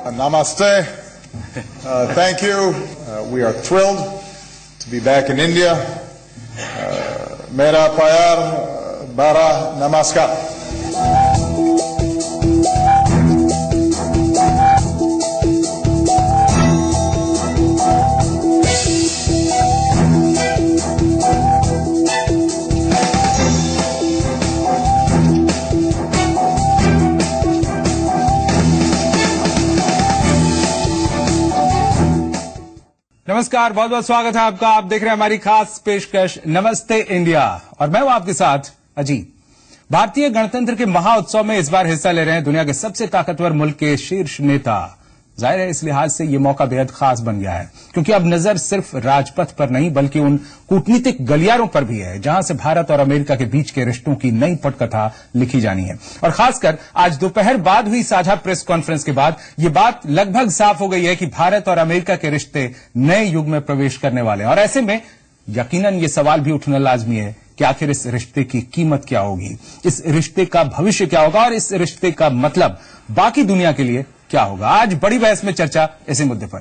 Namaste. Thank you. We are thrilled to be back in India. Mera pyar bara namaskar. नमस्कार, बहुत बहुत स्वागत है आपका। आप देख रहे हैं हमारी खास पेशकश नमस्ते इंडिया और मैं हूं आपके साथ अजीत। भारतीय गणतंत्र के महाउत्सव में इस बार हिस्सा ले रहे हैं दुनिया के सबसे ताकतवर मुल्क के शीर्ष नेता। जाहिर है इस लिहाज से यह मौका बेहद खास बन गया है क्योंकि अब नजर सिर्फ राजपथ पर नहीं बल्कि उन कूटनीतिक गलियारों पर भी है जहां से भारत और अमेरिका के बीच के रिश्तों की नई पटकथा लिखी जानी है। और खासकर आज दोपहर बाद हुई साझा प्रेस कॉन्फ्रेंस के बाद यह बात लगभग साफ हो गई है कि भारत और अमेरिका के रिश्ते नए युग में प्रवेश करने वाले हैं। और ऐसे में यकीनन ये सवाल भी उठना लाजमी है कि आखिर इस रिश्ते की कीमत क्या होगी, इस रिश्ते का भविष्य क्या होगा और इस रिश्ते का मतलब बाकी दुनिया के लिए क्या होगा। आज बड़ी बहस में चर्चा इसी मुद्दे पर।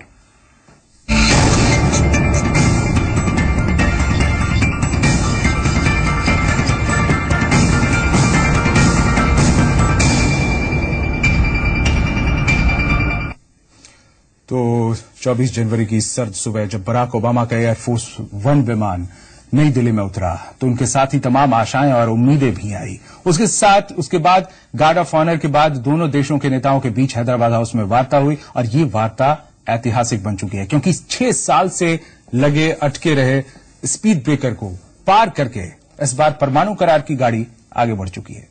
तो 24 जनवरी की सर्द सुबह जब बराक ओबामा का एयरफोर्स 1 विमान नई दिल्ली में उतरा तो उनके साथ ही तमाम आशाएं और उम्मीदें भी आई। उसके बाद गार्ड ऑफ ऑनर के बाद दोनों देशों के नेताओं के बीच हैदराबाद हाउस में वार्ता हुई और ये वार्ता ऐतिहासिक बन चुकी है क्योंकि 6 साल से लगे अटके रहे स्पीड ब्रेकर को पार करके इस बार परमाणु करार की गाड़ी आगे बढ़ चुकी है।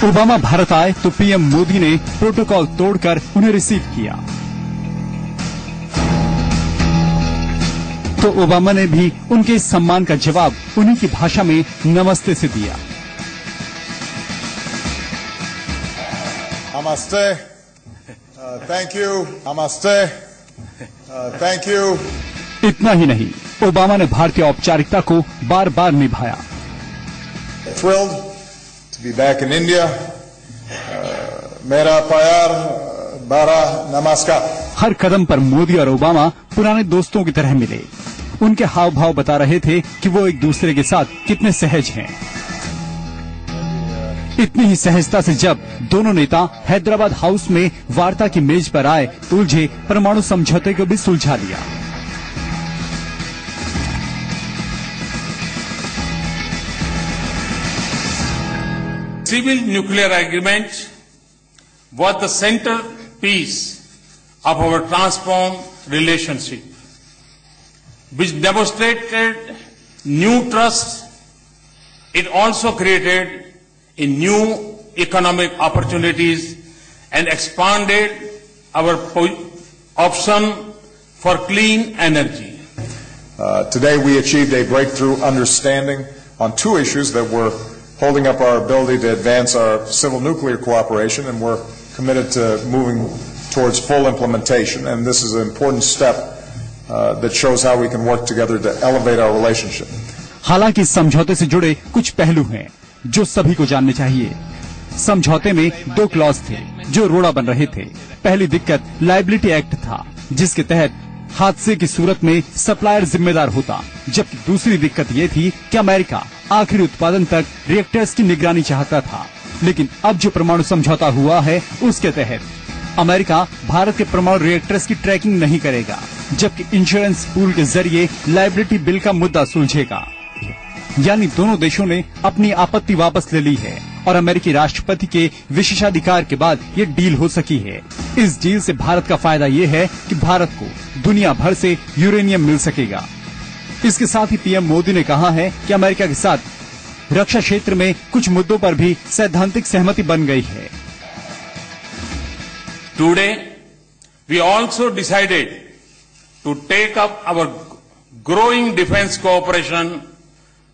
ओबामा भारत आए तो पीएम मोदी ने प्रोटोकॉल तोड़कर उन्हें रिसीव किया तो ओबामा ने भी उनके इस सम्मान का जवाब उन्हीं की भाषा में नमस्ते से दिया। Namaste. Thank you. Namaste. Thank you. इतना ही नहीं, ओबामा ने भारतीय औपचारिकता को बार बार निभाया। Thrilled to be back in India. मेरा प्यार bara namaskar. हर कदम पर मोदी और ओबामा पुराने दोस्तों की तरह मिले। उनके हाव भाव बता रहे थे कि वो एक दूसरे के साथ कितने सहज हैं। इतनी ही सहजता से जब दोनों नेता हैदराबाद हाउस में वार्ता की मेज पर आए तो उलझे परमाणु समझौते को भी सुलझा लिया। Civil nuclear agreement was the centerpiece of our transformed relationship, which demonstrated new trust. It also created a new economic opportunities and expanded our option for clean energy. Today we achieved a breakthrough understanding on 2 issues that were holding up our ability to advance our civil nuclear cooperation, and we're committed to moving towards full implementation. And this is an important step that shows how we can work together to elevate our relationship. हालांकि इस समझौते से जुड़े कुछ पहलू हैं जो सभी को जानने चाहिए। समझौते में 2 क्लॉज थे जो रोड़ा बन रहे थे। पहली दिक्कत लायबिलिटी एक्ट था जिसके तहत हादसे की सूरत में सप्लायर जिम्मेदार होता, जबकि दूसरी दिक्कत ये थी कि अमेरिका आखिरी उत्पादन तक रिएक्टर्स की निगरानी चाहता था। लेकिन अब जो परमाणु समझौता हुआ है उसके तहत अमेरिका भारत के परमाणु रिएक्टर्स की ट्रैकिंग नहीं करेगा, जबकि इंश्योरेंस पूल के जरिए लायबिलिटी बिल का मुद्दा सुलझेगा। यानी दोनों देशों ने अपनी आपत्ति वापस ले ली है और अमेरिकी राष्ट्रपति के विशेषाधिकार के बाद ये डील हो सकी है। इस डील से भारत का फायदा ये है कि भारत को दुनिया भर से यूरेनियम मिल सकेगा। इसके साथ ही पीएम मोदी ने कहा है कि अमेरिका के साथ रक्षा क्षेत्र में कुछ मुद्दों पर भी सैद्धांतिक सहमति बन गई है। Today, we also decided to take up our growing defense cooperation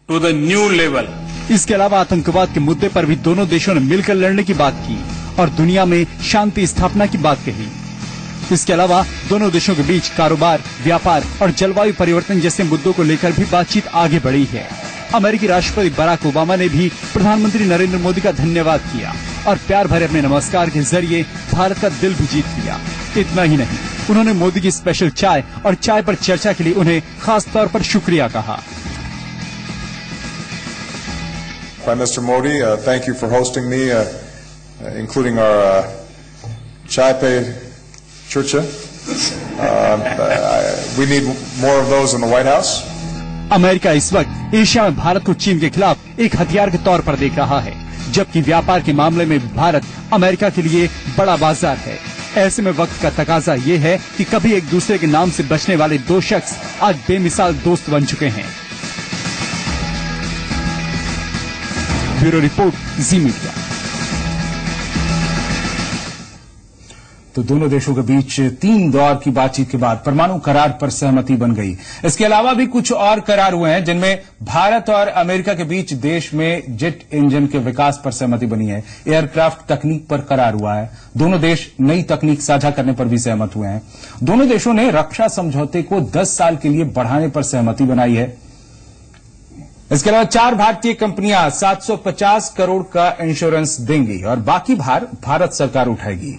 to the new level. इसके अलावा आतंकवाद के मुद्दे पर भी दोनों देशों ने मिलकर लड़ने की बात की और दुनिया में शांति स्थापना की बात कही। इसके अलावा दोनों देशों के बीच कारोबार, व्यापार और जलवायु परिवर्तन जैसे मुद्दों को लेकर भी बातचीत आगे बढ़ी है। अमेरिकी राष्ट्रपति बराक ओबामा ने भी प्रधानमंत्री नरेंद्र मोदी का धन्यवाद किया और प्यार भरे अपने नमस्कार के जरिए भारत का दिल भी जीत लिया। इतना ही नहीं, उन्होंने मोदी की स्पेशल चाय और चाय पर चर्चा के लिए उन्हें खास तौर पर शुक्रिया कहा। Prime Minister Modi, thank you for hosting me, including our chai pe churcha. We need more of those in the White House. America इस वक्त एशिया में भारत को चीन के खिलाफ एक हथियार के तौर पर देख रहा है, जबकि व्यापार के मामले में भारत अमेरिका के लिए बड़ा बाजार है। ऐसे में वक्त का तकाजा ये है कि कभी एक दूसरे के नाम से बचने वाले दो शख्स आज बेमिसाल दोस्त बन चुके हैं। ब्यूरो रिपोर्ट, जी मीडिया। तो दोनों देशों के बीच 3 दौर की बातचीत के बाद परमाणु करार पर सहमति बन गई। इसके अलावा भी कुछ और करार हुए हैं, जिनमें भारत और अमेरिका के बीच देश में जेट इंजन के विकास पर सहमति बनी है। एयरक्राफ्ट तकनीक पर करार हुआ है। दोनों देश नई तकनीक साझा करने पर भी सहमत हुए हैं। दोनों देशों ने रक्षा समझौते को 10 साल के लिए बढ़ाने पर सहमति बनाई है। इसके अलावा 4 भारतीय कंपनियां 750 करोड़ का इंश्योरेंस देंगी और बाकी भार भारत सरकार उठाएगी।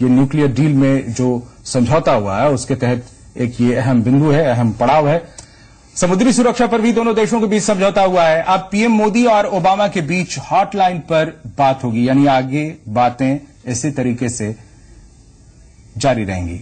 ये न्यूक्लियर डील में जो समझौता हुआ है उसके तहत एक ये अहम बिंदु है, अहम पड़ाव है। समुद्री सुरक्षा पर भी दोनों देशों के बीच समझौता हुआ है। अब पीएम मोदी और ओबामा के बीच हॉटलाइन पर बात होगी, यानी आगे बातें इसी तरीके से जारी रहेंगी।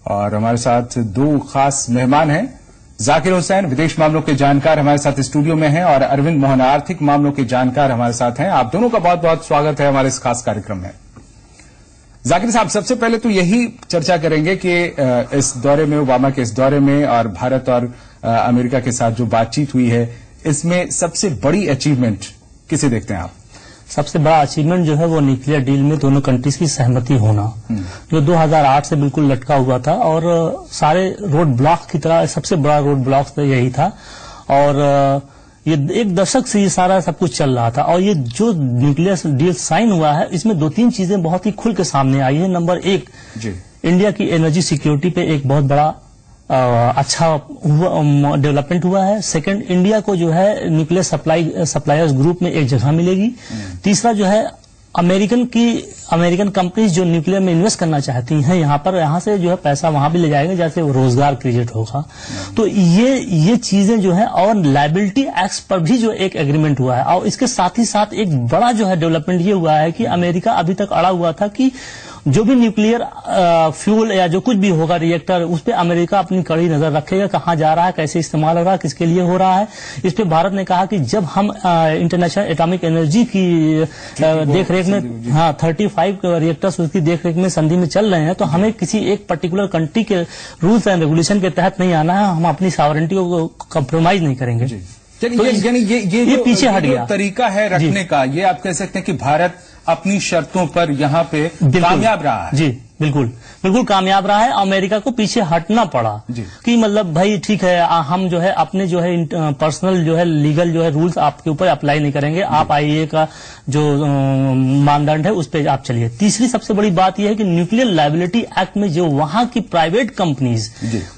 और हमारे साथ 2 खास मेहमान हैं। जाकिर हुसैन विदेश मामलों के जानकार हमारे साथ स्टूडियो में हैं और अरविंद मोहन आर्थिक मामलों के जानकार हमारे साथ हैं। आप दोनों का बहुत बहुत स्वागत है हमारे इस खास कार्यक्रम में। जाकिर साहब, सबसे पहले तो यही चर्चा करेंगे कि इस दौरे में, ओबामा के इस दौरे में और भारत और अमेरिका के साथ जो बातचीत हुई है, इसमें सबसे बड़ी अचीवमेंट किसे देखते हैं आप? सबसे बड़ा अचीवमेंट जो है वो न्यूक्लियर डील में दोनों कंट्रीज की सहमति होना, जो 2008 से बिल्कुल लटका हुआ था और सारे रोड ब्लॉक की तरह सबसे बड़ा रोड ब्लॉक तो यही था। और ये 1 दशक से ये सारा सब कुछ चल रहा था और ये जो न्यूक्लियर डील साइन हुआ है, इसमें 2-3 चीजें बहुत ही खुल के सामने आई है। नंबर 1, इंडिया की एनर्जी सिक्योरिटी पे एक बहुत बड़ा अच्छा डेवलपमेंट हुआ है। सेकंड, इंडिया को जो है न्यूक्लियर सप्लायर्स ग्रुप में एक जगह मिलेगी। तीसरा जो है अमेरिकन कंपनीज जो न्यूक्लियर में इन्वेस्ट करना चाहती हैं यहाँ से जो है पैसा वहां भी ले जाएंगे, जैसे रोजगार क्रिएट होगा। तो ये चीजें जो है, और लायबिलिटी एक्ट पर भी जो एक एग्रीमेंट हुआ है। और इसके साथ ही साथ एक बड़ा जो है डेवलपमेंट ये हुआ है कि अमेरिका अभी तक अड़ा हुआ था कि जो भी न्यूक्लियर फ्यूल या जो कुछ भी होगा रिएक्टर, उस पे अमेरिका अपनी कड़ी नजर रखेगा, कहाँ जा रहा है, कैसे इस्तेमाल हो रहा है, किसके लिए हो रहा है। इस पे भारत ने कहा कि जब हम इंटरनेशनल एटॉमिक एनर्जी की देखरेख में 35 रिएक्टर्स उसकी देखरेख में संधि में चल रहे हैं, तो हमें किसी एक पर्टिकुलर कंट्री के रूल्स एंड रेगुलेशन के तहत नहीं आना है। हम अपनी सॉवरेंटी को कॉम्प्रोमाइज नहीं करेंगे। तो ये पीछे हट गया तरीका है रखने का। ये आप कह सकते हैं कि भारत अपनी शर्तों पर यहाँ पे कामयाब रहा है। जी बिल्कुल कामयाब रहा है। अमेरिका को पीछे हटना पड़ा कि मतलब भाई ठीक है, हम जो है अपने जो है पर्सनल जो है लीगल जो है रूल्स आपके ऊपर अप्लाई नहीं करेंगे, आप आईएए का जो मानदंड है उस पर आप चलिए। तीसरी सबसे बड़ी बात यह है कि न्यूक्लियर लायबिलिटी एक्ट में जो वहां की प्राइवेट कंपनीज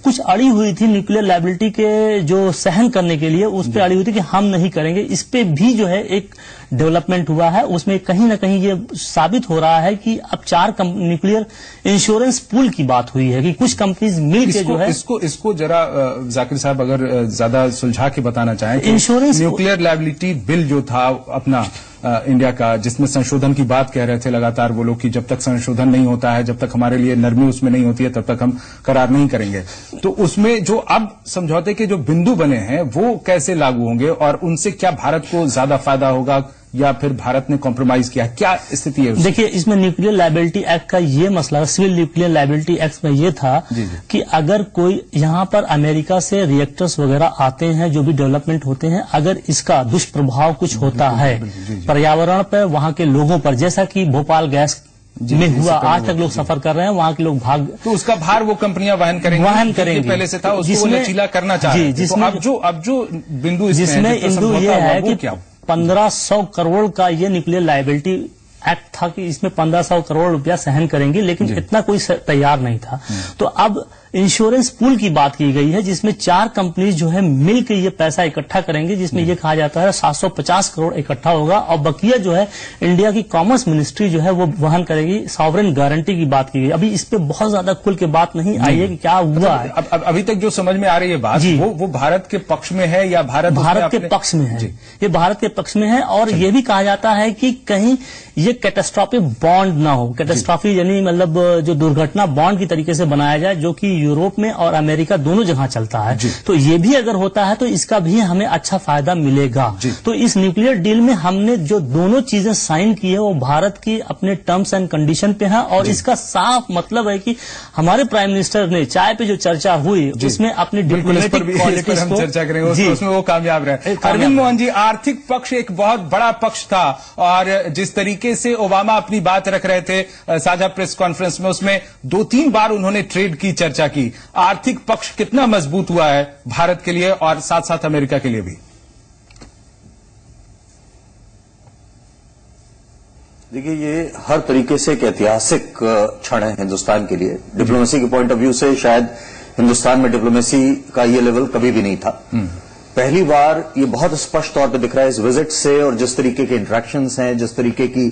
कुछ अड़ी हुई थी न्यूक्लियर लायबिलिटी के जो सहन करने के लिए, उस पर अड़ी हुई थी कि हम नहीं करेंगे। इस पे भी जो है एक डेवलपमेंट हुआ है। उसमें कहीं ना कहीं ये साबित हो रहा है कि अब 4 न्यूक्लियर इंश्योरेंस पूल की बात हुई है कि कुछ कंपनीज मिलकर जो है इसको जरा जाकिर साहब अगर ज्यादा सुलझा के बताना चाहें, इंश्योरेंस न्यूक्लियर लायबिलिटी बिल जो था अपना इंडिया का, जिसमें संशोधन की बात कह रहे थे लगातार वो लोग कि जब तक संशोधन नहीं होता है, जब तक हमारे लिए नरमी उसमें नहीं होती है, तब तक हम करार नहीं करेंगे। तो उसमें जो अब समझौते के जो बिंदु बने हैं वो कैसे लागू होंगे और उनसे क्या भारत को ज्यादा फायदा होगा या फिर भारत ने कॉम्प्रोमाइज किया, क्या स्थिति है? देखिए, इसमें न्यूक्लियर लायबिलिटी एक्ट का ये मसला, सिविल न्यूक्लियर लायबिलिटी एक्ट में ये था कि अगर कोई यहाँ पर अमेरिका से रिएक्टर्स वगैरह आते हैं, जो भी डेवलपमेंट होते हैं, अगर इसका दुष्प्रभाव कुछ होता है पर्यावरण पर, वहाँ के लोगों पर, जैसा कि भोपाल गैस में हुआ, आज तक लोग सफर कर रहे हैं, वहाँ के लोग तो उसका भार वो कंपनियां वहन करेंगे। पहले से था उसको लचीला करना चाह रहे थे। तो अब जो बिंदु जिसमें इंदु ये है कि 1500 करोड़ का ये न्यूक्लियर लायबिलिटी एक्ट था कि इसमें 1500 करोड़ रुपया सहन करेंगे, लेकिन इतना कोई तैयार नहीं था। तो अब इंश्योरेंस पूल की बात की गई है, जिसमें 4 कंपनीज जो है मिलकर ये पैसा इकट्ठा करेंगे, जिसमें ये कहा जाता है 750 करोड़ इकट्ठा होगा, और बकिया जो है इंडिया की कॉमर्स मिनिस्ट्री जो है वो वहन करेगी। सॉवरेन गारंटी की बात की गई। अभी इस पे बहुत ज्यादा खुल के बात नहीं आई है कि क्या हुआ है। अभी तक जो समझ में आ रही है बात, वो भारत के पक्ष में है या भारत के पक्ष में है? ये भारत के पक्ष में है, और ये भी कहा जाता है कि कहीं ये कैटास्ट्रोफिक बॉन्ड ना हो। कैटास्ट्रोफी यानी मतलब जो दुर्घटना बॉन्ड की तरीके से बनाया जाए, जो कि यूरोप में और अमेरिका दोनों जगह चलता है। तो ये भी अगर होता है तो इसका भी हमें अच्छा फायदा मिलेगा। तो इस न्यूक्लियर डील में हमने जो दोनों चीजें साइन की है वो भारत की अपने टर्म्स एंड कंडीशन पे है, और इसका साफ मतलब है कि हमारे प्राइम मिनिस्टर ने चाय पे जो चर्चा हुई उसमें अपनी डिप्लोमेटिक क्वालिटीज को चर्चा करेंगे, उसमें वो कामयाब रहे। अरविंद मोहन जी, आर्थिक पक्ष एक बहुत बड़ा पक्ष था, और जिस तरीके से ओबामा अपनी बात रख रहे थे साझा प्रेस कॉन्फ्रेंस में, उसमें 2-3 बार उन्होंने ट्रेड की चर्चा की। आर्थिक पक्ष कितना मजबूत हुआ है भारत के लिए और साथ साथ अमेरिका के लिए भी? देखिए, ये हर तरीके से एक ऐतिहासिक क्षण है हिंदुस्तान के लिए। डिप्लोमेसी के पॉइंट ऑफ व्यू से शायद हिंदुस्तान में डिप्लोमेसी का ये लेवल कभी भी नहीं था। पहली बार ये बहुत स्पष्ट तौर पे दिख रहा है इस विजिट से, और जिस तरीके के इंटरेक्शंस हैं, जिस तरीके की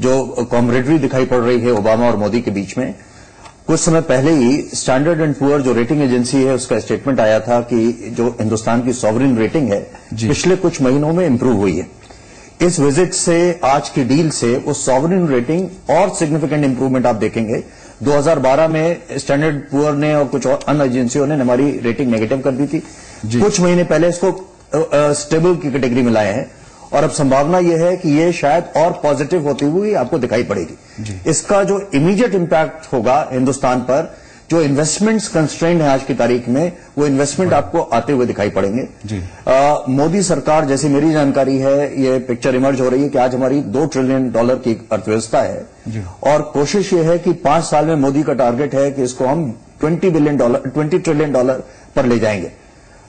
जो कॉमरेडरी दिखाई पड़ रही है ओबामा और मोदी के बीच में। कुछ समय पहले ही स्टैंडर्ड एंड पुअर जो रेटिंग एजेंसी है उसका स्टेटमेंट आया था कि जो हिंदुस्तान की सॉवरेन रेटिंग है पिछले कुछ महीनों में इंप्रूव हुई है। इस विजिट से, आज की डील से, उस सॉवरेन रेटिंग और सिग्निफिकेंट इंप्रूवमेंट आप देखेंगे। 2012 में स्टैंडर्ड पुअर ने और कुछ और अन्य एजेंसियों ने हमारी रेटिंग नेगेटिव कर दी थी। कुछ महीने पहले इसको स्टेबल की कैटेगरी में लाए हैं, और अब संभावना यह है कि ये शायद और पॉजिटिव होती हुई आपको दिखाई पड़ेगी। इसका जो इमीडिएट इंपैक्ट होगा हिंदुस्तान पर, जो इन्वेस्टमेंट्स कंस्ट्रेंड है आज की तारीख में, वो इन्वेस्टमेंट आपको आते हुए दिखाई पड़ेंगे। मोदी सरकार, जैसी मेरी जानकारी है, ये पिक्चर इमर्ज हो रही है कि आज हमारी $2 ट्रिलियन की अर्थव्यवस्था है, और कोशिश ये है कि 5 साल में मोदी का टारगेट है कि इसको हम $20 ट्रिलियन पर ले जाएंगे।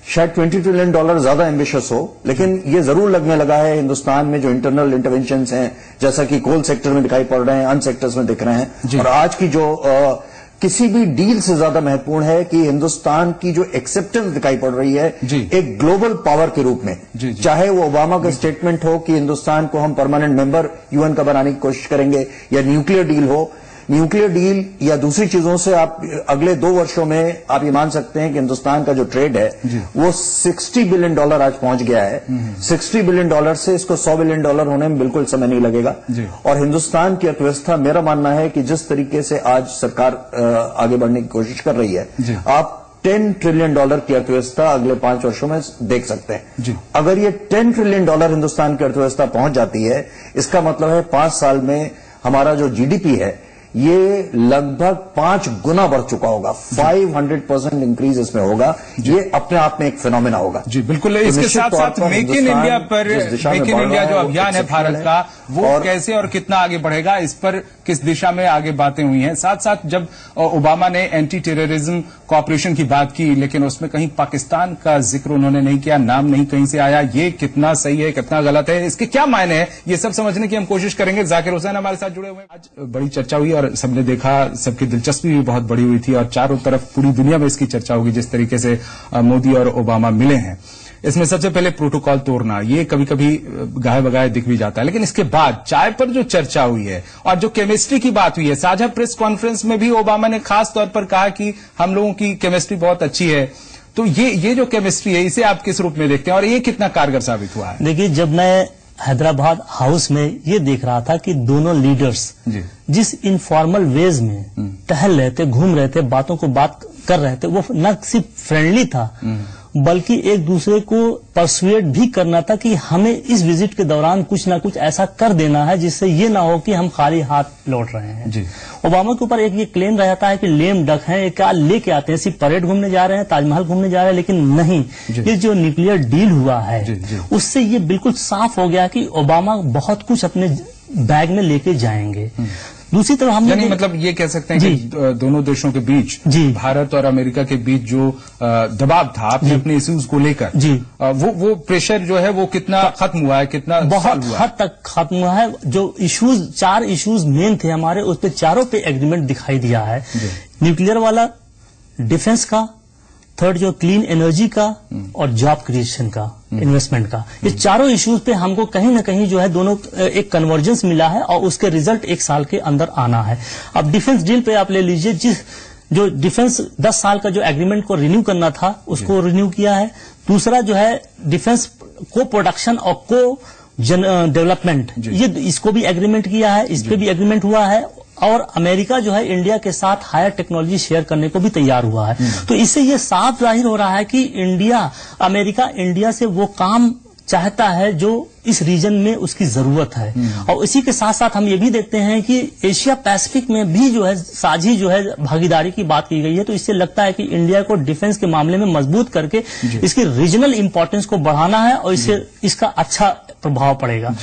शायद $20 ट्रिलियन ज्यादा एम्बिशियस हो, लेकिन ये जरूर लगने लगा है हिंदुस्तान में जो इंटरनल इंटरवेंशंस हैं, जैसा कि कोल सेक्टर में दिखाई पड़ रहे हैं, अन्य सेक्टर्स में दिख रहे हैं, और आज की जो किसी भी डील से ज्यादा महत्वपूर्ण है कि हिंदुस्तान की जो एक्सेप्टेंस दिखाई पड़ रही है एक ग्लोबल पावर के रूप में। चाहे वो ओबामा का स्टेटमेंट हो कि हिंदुस्तान को हम परमानेंट मेंबर यूएन का बनाने की कोशिश करेंगे, या न्यूक्लियर डील हो, न्यूक्लियर डील या दूसरी चीजों से आप अगले 2 वर्षों में आप ये मान सकते हैं कि हिंदुस्तान का जो ट्रेड है वो $60 बिलियन आज पहुंच गया है। $60 बिलियन से इसको $100 बिलियन होने में बिल्कुल समय नहीं लगेगा। और हिंदुस्तान की अर्थव्यवस्था, मेरा मानना है कि जिस तरीके से आज सरकार आगे बढ़ने की कोशिश कर रही है, आप $10 ट्रिलियन की अर्थव्यवस्था अगले 5 वर्षों में देख सकते हैं। अगर ये $10 ट्रिलियन हिंदुस्तान की अर्थव्यवस्था पहुंच जाती है, इसका मतलब है 5 साल में हमारा जो जीडीपी है ये लगभग 5 गुना बढ़ चुका होगा। 500% इंक्रीज इसमें होगा। ये अपने आप में एक फिनोमेना होगा। जी बिल्कुल। तो इसके साथ साथ मेक इन इंडिया पर, मेक इन इंडिया जो अभियान है भारत का, वो कैसे और कितना आगे बढ़ेगा, इस पर किस दिशा में आगे बातें हुई हैं। साथ साथ जब ओबामा ने एंटी टेररिज्म कॉपरेशन की बात की, लेकिन उसमें कहीं पाकिस्तान का जिक्र उन्होंने नहीं किया, नाम नहीं कहीं से आया। ये कितना सही है, कितना गलत है, इसके क्या मायने हैं, ये सब समझने की हम कोशिश करेंगे। जाकिर हुसैन हमारे साथ जुड़े हुए हैं। आज बड़ी चर्चा हुई और सबने देखा, सबकी दिलचस्पी भी बहुत बड़ी हुई थी, और चारों तरफ पूरी दुनिया में इसकी चर्चा होगी जिस तरीके से मोदी और ओबामा मिले हैं। इसमें सबसे पहले प्रोटोकॉल तोड़ना, ये कभी कभी गाये बगाए दिख भी जाता है, लेकिन इसके बाद चाय पर जो चर्चा हुई है और जो केमिस्ट्री की बात हुई है, साझा प्रेस कॉन्फ्रेंस में भी ओबामा ने खास तौर पर कहा कि हम लोगों की केमिस्ट्री बहुत अच्छी है। तो ये जो केमिस्ट्री है, इसे आप किस रूप में देखते हैं और ये कितना कारगर साबित हुआ है? देखिए, जब मैं हैदराबाद हाउस में ये देख रहा था कि दोनों लीडर्स जिस इनफॉर्मल वेज में टहल रहे थे, घूम रहे थे, बातों को बात कर रहे थे, वो न सिर्फ फ्रेंडली था बल्कि एक दूसरे को परसुएट भी करना था कि हमें इस विजिट के दौरान कुछ ना कुछ ऐसा कर देना है जिससे ये ना हो कि हम खाली हाथ लौट रहे हैं। ओबामा के ऊपर एक ये क्लेम रहता है कि लेम डक है, ये क्या लेके आते हैं, सिर्फ परेड घूमने जा रहे हैं, ताजमहल घूमने जा रहे हैं, लेकिन नहीं, ये जो न्यूक्लियर डील हुआ है उससे ये बिल्कुल साफ हो गया कि ओबामा बहुत कुछ अपने बैग में लेके जाएंगे। दूसरी तरफ हम मतलब ये कह सकते हैं कि दोनों देशों के बीच, भारत और अमेरिका के बीच जो दबाव था अपने इश्यूज को लेकर, वो प्रेशर जो है वो कितना खत्म हुआ है, कितना बहुत हद तक खत्म हुआ है। जो इश्यूज, 4 इश्यूज मेन थे हमारे, उस पे चारों पे एग्रीमेंट दिखाई दिया है। न्यूक्लियर वाला, डिफेंस का, थर्ड जो क्लीन एनर्जी का और जॉब क्रिएशन का, इन्वेस्टमेंट का, ये चारों इश्यूज पे हमको कहीं ना कहीं जो है दोनों एक कन्वर्जेंस मिला है और उसके रिजल्ट एक साल के अंदर आना है। अब डिफेंस डील पे आप ले लीजिए, जो डिफेंस 10 साल का जो एग्रीमेंट को रिन्यू करना था उसको रिन्यू किया है। दूसरा जो है डिफेंस को प्रोडक्शन और को डेवलपमेंट, ये इसको भी एग्रीमेंट किया है, इस पे भी एग्रीमेंट हुआ है। और अमेरिका जो है इंडिया के साथ हायर टेक्नोलॉजी शेयर करने को भी तैयार हुआ है। तो इससे ये साफ जाहिर हो रहा है कि अमेरिका इंडिया से वो काम चाहता है जो इस रीजन में उसकी जरूरत है। और इसी के साथ साथ हम ये भी देखते हैं कि एशिया पैसिफिक में भी जो है साझी जो है भागीदारी की बात की गई है। तो इससे लगता है कि इंडिया को डिफेंस के मामले में मजबूत करके इसकी रीजनल इंपॉर्टेंस को बढ़ाना है और इससे इसका अच्छा प्रभाव पड़ेगा।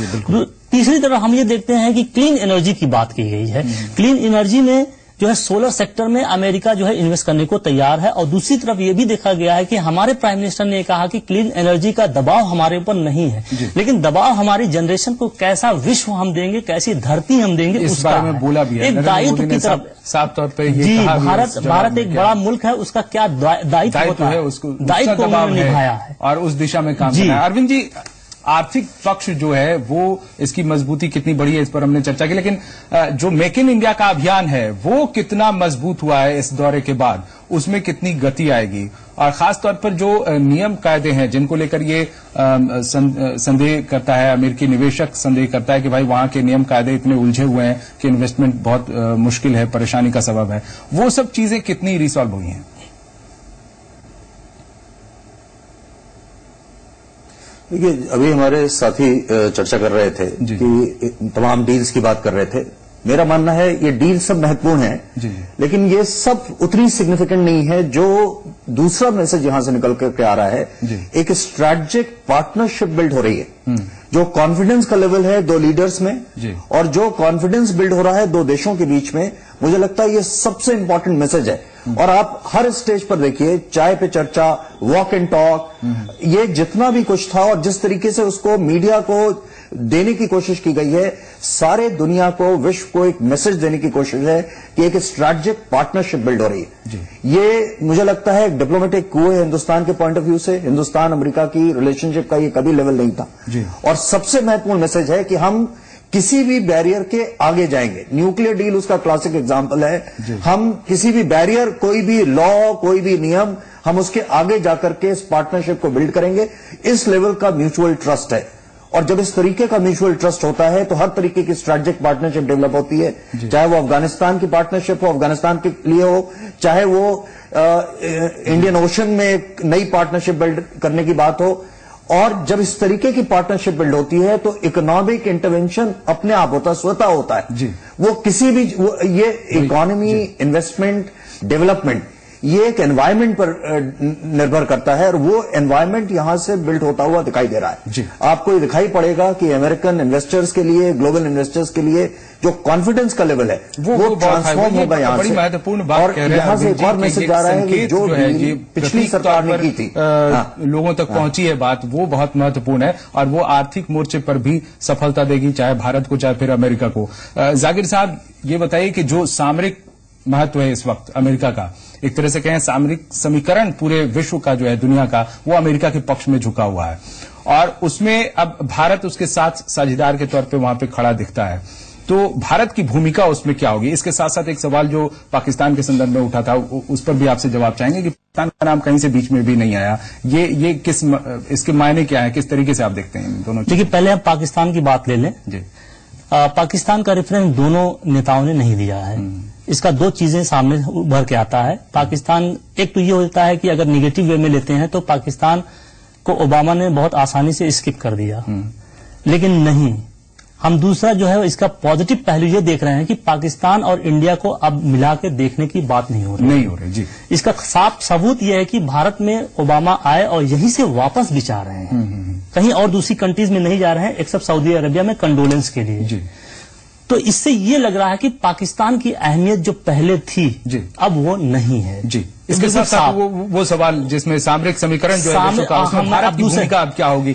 तीसरी तरफ हम ये देखते हैं कि क्लीन एनर्जी की बात की गई है। क्लीन एनर्जी में जो है सोलर सेक्टर में अमेरिका जो है इन्वेस्ट करने को तैयार है। और दूसरी तरफ ये भी देखा गया है कि हमारे प्राइम मिनिस्टर ने कहा कि क्लीन एनर्जी का दबाव हमारे ऊपर नहीं है, लेकिन दबाव हमारी जनरेशन को कैसा विश्व हम देंगे, कैसी धरती हम देंगे, इस बारे में बोला भी है। एक दायित्व की तरफ साफ तौर पे जी, भारत एक बड़ा मुल्क है, उसका क्या दायित्व होता है, उसको दायित्व उन्होंने निभाया है और उस दिशा में काम करना है। अरविंद जी, आर्थिक पक्ष जो है वो इसकी मजबूती कितनी बड़ी है, इस पर हमने चर्चा की, लेकिन जो मेक इन इंडिया का अभियान है वो कितना मजबूत हुआ है इस दौरे के बाद, उसमें कितनी गति आएगी? और खास तौर पर जो नियम कायदे हैं जिनको लेकर ये संदेह करता है, अमेरिकी निवेशक संदेह करता है कि भाई वहां के नियम कायदे इतने उलझे हुए हैं कि इन्वेस्टमेंट बहुत मुश्किल है, परेशानी का सबब है, वो सब चीजें कितनी रिसॉल्व हुई हैं? देखिए, अभी हमारे साथी चर्चा कर रहे थे कि तमाम डील्स की बात कर रहे थे। मेरा मानना है ये डील सब महत्वपूर्ण है, लेकिन ये सब उतनी सिग्निफिकेंट नहीं है जो दूसरा मैसेज यहां से निकल करके आ रहा है। एक स्ट्रैटेजिक पार्टनरशिप बिल्ड हो रही है, जो कॉन्फिडेंस का लेवल है दो लीडर्स में, और जो कॉन्फिडेंस बिल्ड हो रहा है दो देशों के बीच में, मुझे लगता है ये सबसे इंपॉर्टेंट मैसेज है। और आप हर स्टेज पर देखिए, चाय पे चर्चा, वॉक एंड टॉक, ये जितना भी कुछ था और जिस तरीके से उसको मीडिया को देने की कोशिश की गई है, सारे दुनिया को, विश्व को एक मैसेज देने की कोशिश है कि एक स्ट्रैटेजिक पार्टनरशिप बिल्ड हो रही है। ये मुझे लगता है एक डिप्लोमेटिक coup है हिंदुस्तान के पॉइंट ऑफ व्यू से। हिंदुस्तान अमेरिका की रिलेशनशिप का ये कभी लेवल नहीं था। और सबसे महत्वपूर्ण मैसेज है कि हम किसी भी बैरियर के आगे जाएंगे। न्यूक्लियर डील उसका क्लासिक एग्जांपल है। हम किसी भी बैरियर, कोई भी लॉ, कोई भी नियम, हम उसके आगे जाकर के इस पार्टनरशिप को बिल्ड करेंगे। इस लेवल का म्यूचुअल ट्रस्ट है, और जब इस तरीके का म्यूचुअल ट्रस्ट होता है तो हर तरीके की स्ट्रैटेजिक पार्टनरशिप डेवलप होती है, चाहे वो अफगानिस्तान की पार्टनरशिप हो, अफगानिस्तान के लिए हो, चाहे वो इंडियन ओशन में एक नई पार्टनरशिप बिल्ड करने की बात हो। और जब इस तरीके की पार्टनरशिप बिल्ड होती है तो इकोनॉमिक इंटरवेंशन अपने आप होता है, स्वतः होता है। वो किसी भी ये इकोनॉमी, इन्वेस्टमेंट, डेवलपमेंट, ये एक एनवायरमेंट पर निर्भर करता है, और वो एनवायरमेंट यहां से बिल्ड होता हुआ दिखाई दे रहा है। आपको ये दिखाई पड़ेगा कि अमेरिकन इन्वेस्टर्स के लिए, ग्लोबल इन्वेस्टर्स के लिए जो कॉन्फिडेंस का लेवल है वो ट्रांसफॉर्म होगा यहां से। महत्वपूर्ण बात कह रहे हैं। यहां से एक और मैसेज आ रहा है कि जो पिछली सरकार ने की थी, लोगों तक पहुंची है बात, वो बहुत महत्वपूर्ण है, और वो आर्थिक मोर्चे पर भी सफलता देगी, चाहे भारत को चाहे फिर अमेरिका को। जाकिर साहब, ये बताइए कि जो सामरिक महत्व है इस वक्त अमेरिका का, एक तरह से कहें सामरिक समीकरण पूरे विश्व का जो है, दुनिया का, वो अमेरिका के पक्ष में झुका हुआ है, और उसमें अब भारत उसके साथ साझेदार के तौर पे वहां पे खड़ा दिखता है। तो भारत की भूमिका उसमें क्या होगी? इसके साथ साथ एक सवाल जो पाकिस्तान के संदर्भ में उठा था, उस पर भी आपसे जवाब चाहेंगे कि पाकिस्तान का नाम कहीं से बीच में भी नहीं आया। ये इसके मायने क्या है, किस तरीके से आप देखते हैं दोनों? देखिए, पहले हम पाकिस्तान की बात ले लें। पाकिस्तान का रेफरेंस दोनों नेताओं ने नहीं दिया है। इसका दो चीजें सामने उभर के आता है। पाकिस्तान, एक तो ये होता है कि अगर निगेटिव वे में लेते हैं तो पाकिस्तान को ओबामा ने बहुत आसानी से स्किप कर दिया, लेकिन नहीं, हम दूसरा जो है इसका पॉजिटिव पहलू ये देख रहे हैं कि पाकिस्तान और इंडिया को अब मिला के देखने की बात नहीं हो रही जी। इसका साफ सबूत यह है कि भारत में ओबामा आए और यहीं से वापस भी जा रहे हैं, कहीं और दूसरी कंट्रीज में नहीं जा रहे हैं, एक्सेप्ट सऊदी अरेबिया में कंडोलेंस के लिए जी। तो इससे ये लग रहा है कि पाकिस्तान की अहमियत जो पहले थी अब वो नहीं है जी। इसके साथ साथ वो सवाल जिसमें सामरिक समीकरण जो है विश्व का, उसमें भारत की भूमिका अब क्या होगी?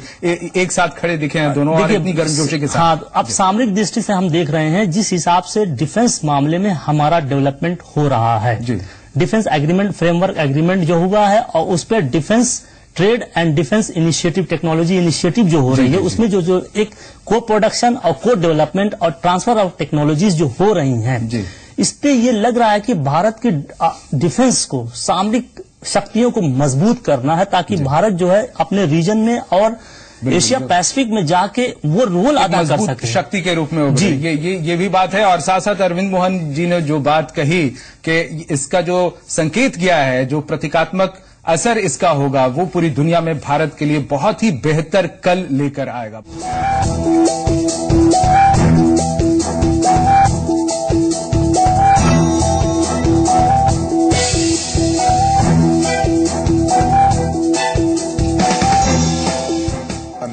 एक साथ खड़े दिखे हैं दोनों और इतनी गर्मजोशी के साथ। हाँ, अब सामरिक दृष्टि से हम देख रहे हैं जिस हिसाब से डिफेंस मामले में हमारा डेवलपमेंट हो रहा है, डिफेंस एग्रीमेंट, फ्रेमवर्क एग्रीमेंट जो हुआ है, और उस पर defence trade and defence initiative, technology initiative जो हो रही है, उसमें जो एक को प्रोडक्शन और को डेवलपमेंट और ट्रांसफर ऑफ टेक्नोलॉजीज जो हो रही हैं, इस पे ये लग रहा है कि भारत की डिफेंस को, सामरिक शक्तियों को मजबूत करना है, ताकि भारत जो है अपने रीजन में और एशिया पैसिफिक में जाके वो रोल अदा कर सके, शक्ति के रूप में उभरे। ये भी बात है। और साथ साथ अरविंद मोहन जी ने जो बात कही कि इसका जो संकेत किया है, जो प्रतीकात्मक असर इसका होगा, वो पूरी दुनिया में भारत के लिए बहुत ही बेहतर कल लेकर आएगा।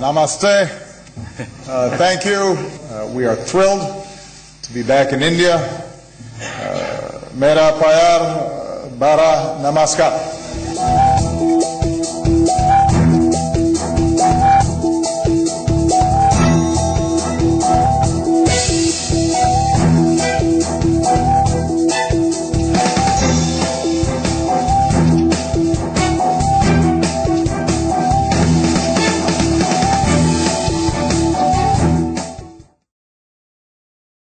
Namaste. Thank you. We are thrilled to be back in India. Mera pyar bara namaskar.